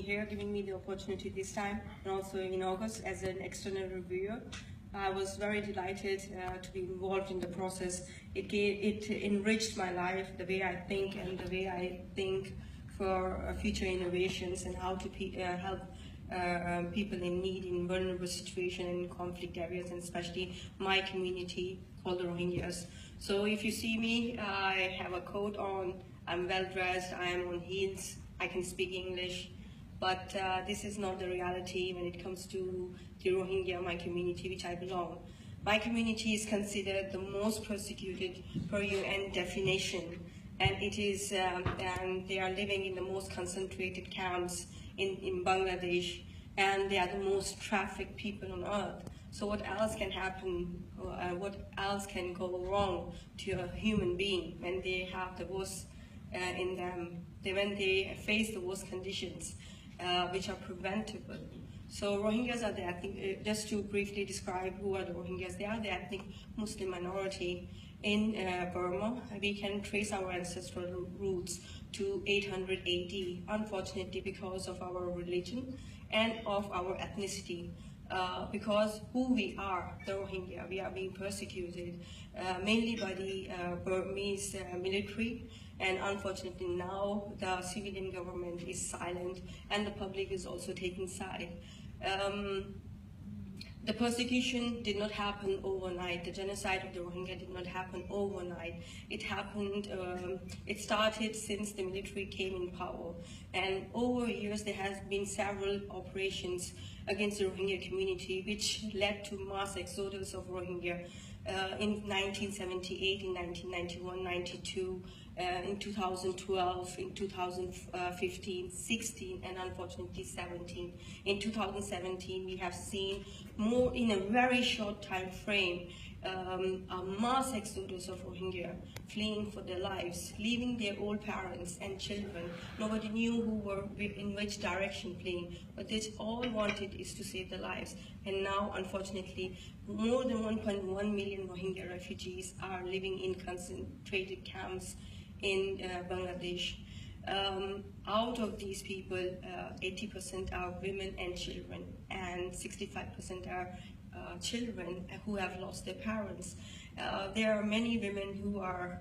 me here, giving me the opportunity this time, and also in August as an external reviewer. I was very delighted to be involved in the process. It enriched my life, the way I think and the way I think for future innovations and how to help people in need, in vulnerable situations, in conflict areas, and especially my community called the Rohingyas. So if you see me, I have a coat on, I'm well dressed, I am on heels, I can speak English, but this is not the reality when it comes to the Rohingya, my community, which I belong. My community is considered the most persecuted per UN definition, and it is, and they are living in the most concentrated camps in Bangladesh, and they are the most trafficked people on earth. So what else can happen, what else can go wrong to a human being when they have the worst in them, when they face the worst conditions, which are preventable. So Rohingyas are the ethnic, just to briefly describe who are the Rohingyas, they are the ethnic Muslim minority in Burma. We can trace our ancestral roots to 800 AD, unfortunately because of our religion and of our ethnicity. Because who we are, the Rohingya, we are being persecuted mainly by the Burmese military, and unfortunately now the civilian government is silent and the public is also taking side. The persecution did not happen overnight. The genocide of the Rohingya did not happen overnight. It happened, it started since the military came in power. And over years, there has been several operations against the Rohingya community, which led to mass exodus of Rohingya in 1978, in 1991, 92, in 2012, in 2015, 16, and unfortunately 17. In 2017, we have seen more in a very short time frame, a mass exodus of Rohingya fleeing for their lives, leaving their old parents and children. Nobody knew who were in which direction fleeing, but they all wanted is to save their lives. And now, unfortunately, more than 1.1 million Rohingya refugees are living in concentrated camps in Bangladesh. Out of these people, 80% are women and children, and 65% are children who have lost their parents. There are many women who are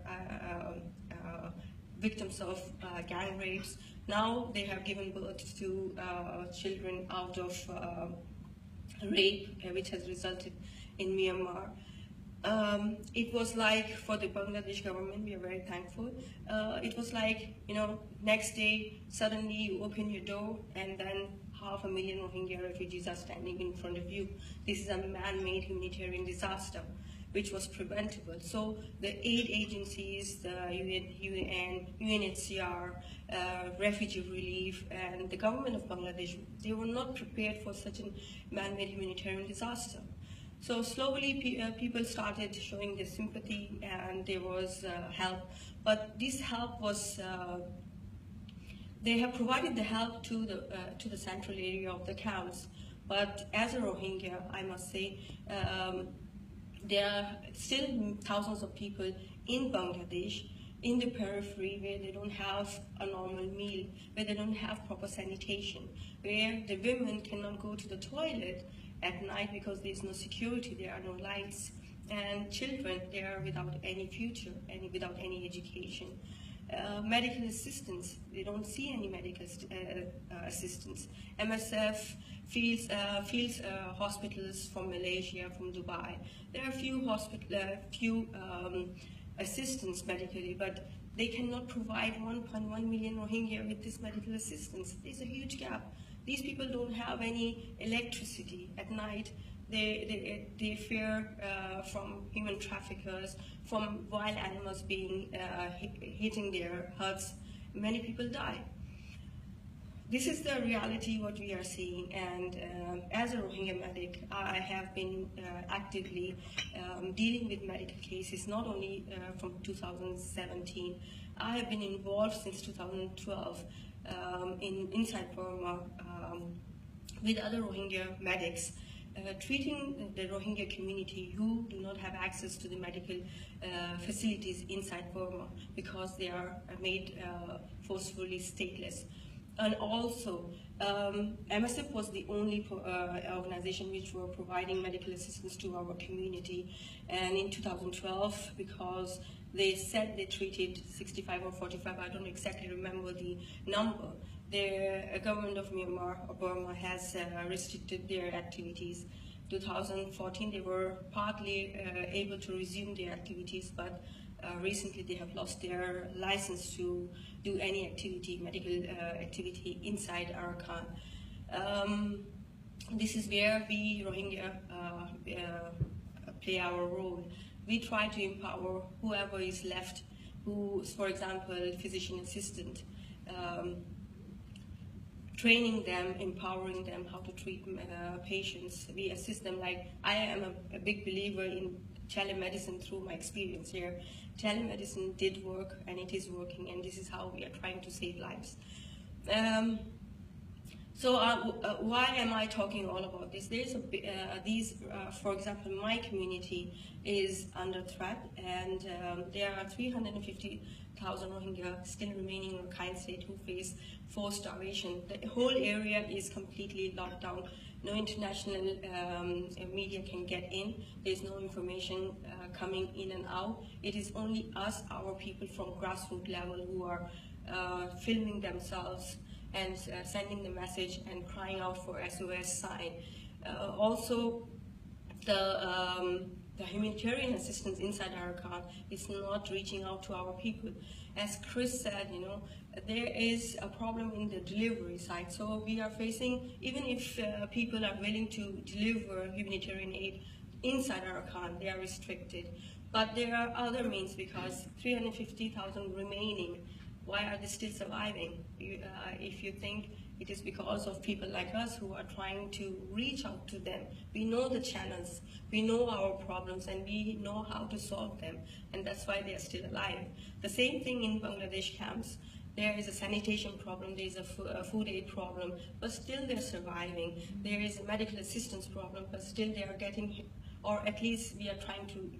victims of gang rapes. Now they have given birth to children out of rape, which has resulted in Myanmar. It was like, for the Bangladesh government, we are very thankful. It was like, next day, suddenly you open your door and then 500,000 Rohingya refugees are standing in front of you. This is a man-made humanitarian disaster, which was preventable. So the aid agencies, the UN, UNHCR, refugee relief, and the government of Bangladesh, they were not prepared for such a man-made humanitarian disaster. So slowly people started showing their sympathy, and there was help. But this help was, they have provided the help to the central area of the camps. But as a Rohingya, I must say, there are still thousands of people in Bangladesh, in the periphery, where they don't have a normal meal, where they don't have proper sanitation, where the women cannot go to the toilet at night because there's no security, there are no lights, and children, they are without any future, without any education. Medical assistance, they don't see any medical assistance. MSF fields hospitals from Malaysia, from Dubai. There are few assistance medically, but they cannot provide 1.1 million Rohingya with this medical assistance. There's a huge gap. These people don't have any electricity at night. They fear from human traffickers, from wild animals being hitting their huts. Many people die. This is the reality what we are seeing, and as a Rohingya medic, I have been actively dealing with medical cases, not only from 2017. I have been involved since 2012 inside Burma with other Rohingya medics, treating the Rohingya community who do not have access to the medical facilities inside Burma because they are made forcefully stateless. And also, MSF was the only organization which were providing medical assistance to our community. And in 2012, because they said they treated 65 or 45, I don't exactly remember the number, the government of Myanmar or Burma has restricted their activities. 2014, they were partly able to resume their activities, but recently they have lost their license to do any activity, medical activity inside Arakan. This is where we Rohingya play our role. We try to empower whoever is left, who, for example, physician assistant, training them, empowering them how to treat patients. We assist them. Like, I am a big believer in telemedicine through my experience here. Telemedicine did work, and it is working, and this is how we are trying to save lives. Why am I talking all about this? There's for example, my community is under threat, and there are 350,000 Rohingya still remaining in Rakhine State who face forced starvation. The whole area is completely locked down. No international media can get in. There's no information coming in and out. It is only us, our people from grassroots level, who are filming themselves and sending the message and crying out for SOS sign. Also, the humanitarian assistance inside Arakan is not reaching out to our people. As Chris said, there is a problem in the delivery side. So we are facing, even if people are willing to deliver humanitarian aid inside Arakan, they are restricted. But there are other means, because 350,000 remaining. Why are they still surviving? If you think it is because of people like us who are trying to reach out to them. We know the channels, we know our problems, and we know how to solve them, and that's why they are still alive. The same thing in Bangladesh camps. There is a sanitation problem, there is a food aid problem, but still they're surviving. There is a medical assistance problem, but still they are getting, or at least we are trying to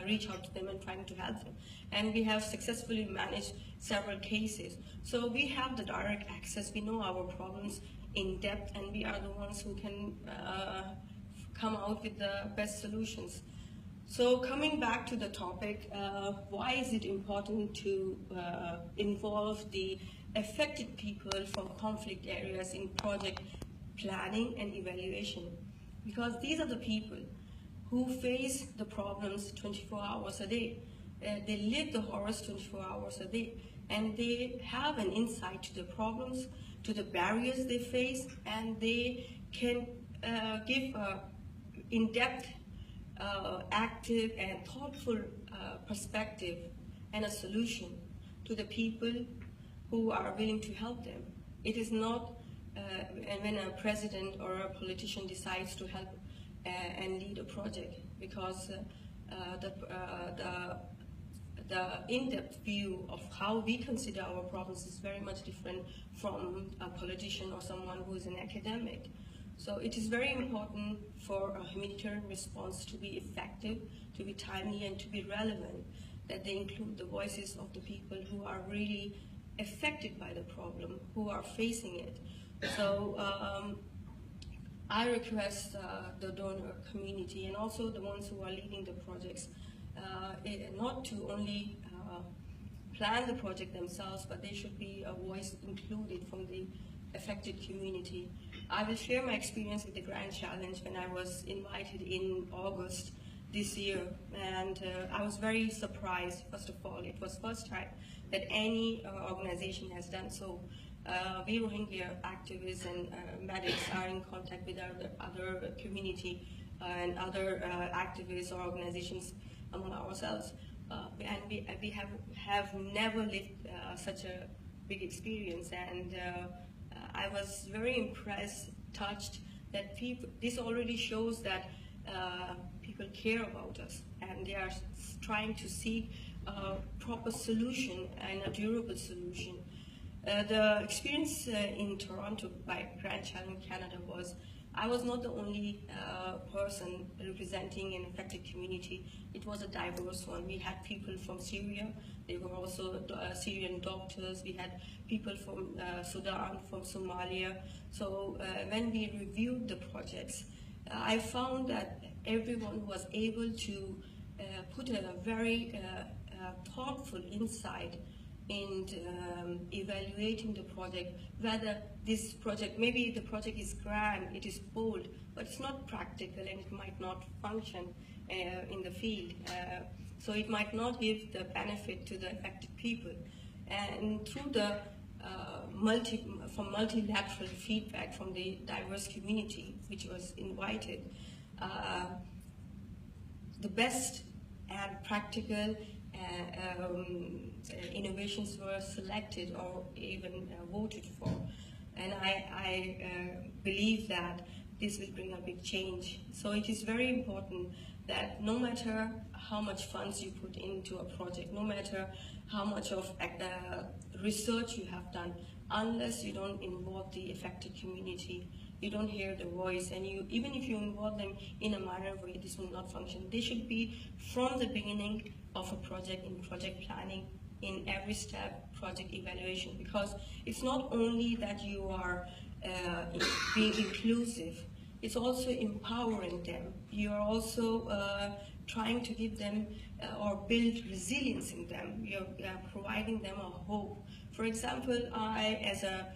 reach out to them and trying to help them. And we have successfully managed several cases. So we have the direct access, we know our problems in depth, and we are the ones who can come out with the best solutions. So coming back to the topic, why is it important to involve the affected people from conflict areas in project planning and evaluation? Because these are the people who face the problems 24 hours a day. They live the horrors 24 hours a day, and they have an insight to the problems, to the barriers they face, and they can give in-depth, active and thoughtful perspective and a solution to the people who are willing to help them. It is not when a president or a politician decides to help and lead a project, because the in-depth view of how we consider our problems is very much different from a politician or someone who is an academic. So it is very important for a humanitarian response to be effective, to be timely, and to be relevant, that they include the voices of the people who are really affected by the problem, who are facing it. So I request the donor community and also the ones who are leading the projects not to only plan the project themselves, but they should be a voice included from the affected community. I will share my experience with the Grand Challenge when I was invited in August this year, and I was very surprised. First of all, it was first time that any organization has done so. We Rohingya activists and medics are in contact with other community and other activists or organizations among ourselves, and we have never lived such a big experience, and I was very impressed, touched that this already shows that people care about us, and they are trying to seek a proper solution and a durable solution. The experience in Toronto by Grand Challenge Canada was, I was not the only person representing an affected community. It was a diverse one. We had people from Syria. They were also Syrian doctors. We had people from Sudan, from Somalia. So when we reviewed the projects, I found that everyone was able to put a very thoughtful insight in evaluating the project, whether this project, maybe the project is grand, it is bold, but it's not practical and it might not function in the field. So it might not give the benefit to the affected people. And through the multilateral feedback from the diverse community, which was invited, the best and practical innovations were selected or even voted for. And I believe that this will bring a big change. So it is very important that no matter how much funds you put into a project, no matter how much of research you have done, unless you don't involve the affected community, you don't hear the voice, and even if you involve them in a minor way, this will not function. They should be from the beginning of a project, in project planning, in every step, project evaluation, because it's not only that you are being inclusive, it's also empowering them. You are also trying to give them or build resilience in them. You're providing them a hope. For example, I, as a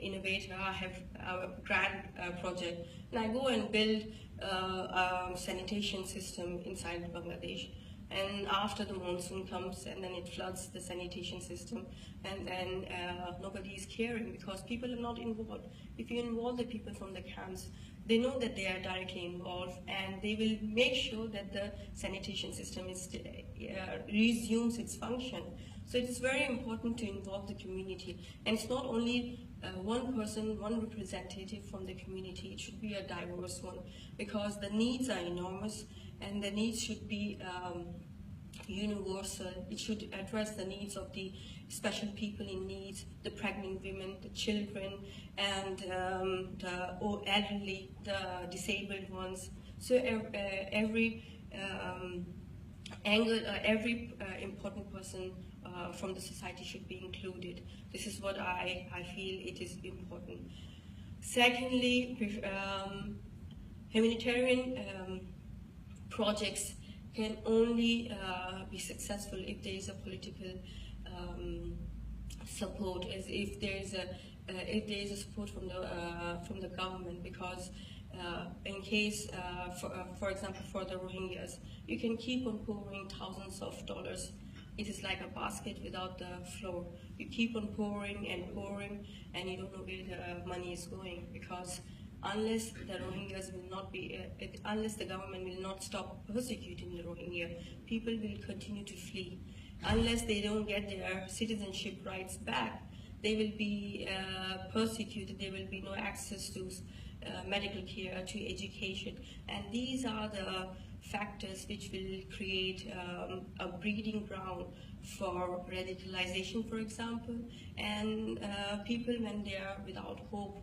innovator, I have a grant project, and I go and build a sanitation system inside Bangladesh. And after the monsoon comes, and then it floods the sanitation system, and then nobody is caring because people are not involved. If you involve the people from the camps, they know that they are directly involved, and they will make sure that the sanitation system resumes its function. So it is very important to involve the community. And it's not only one person, one representative from the community, it should be a diverse one, because the needs are enormous, and the needs should be universal. It should address the needs of the special people in need, the pregnant women, the children, and the elderly, the disabled ones. So every angle, every important person from the society should be included. This is what I feel it is important. Secondly, humanitarian projects can only be successful if there is a political support, as if there is a support from the government. Because in case, for example, for the Rohingyas, you can keep on pouring thousands of dollars. It is like a basket without the floor. You keep on pouring and pouring, and you don't know where the money is going, because unless the Rohingyas will not be, unless the government will not stop persecuting the Rohingya, people will continue to flee. Unless they don't get their citizenship rights back, they will be persecuted. There will be no access to medical care, to education, and these are the factors which will create a breeding ground for radicalization, for example, and people, when they are without hope,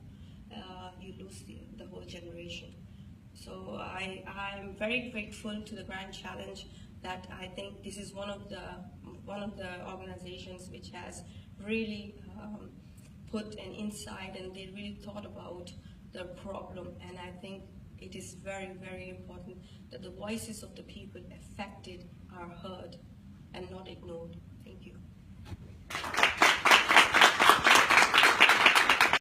you lose the whole generation. So I'm very grateful to the Grand Challenge that I think this is one of the organizations which has really put an insight, and they really thought about the problem. And I think it is very, very important that the voices of the people affected are heard and not ignored.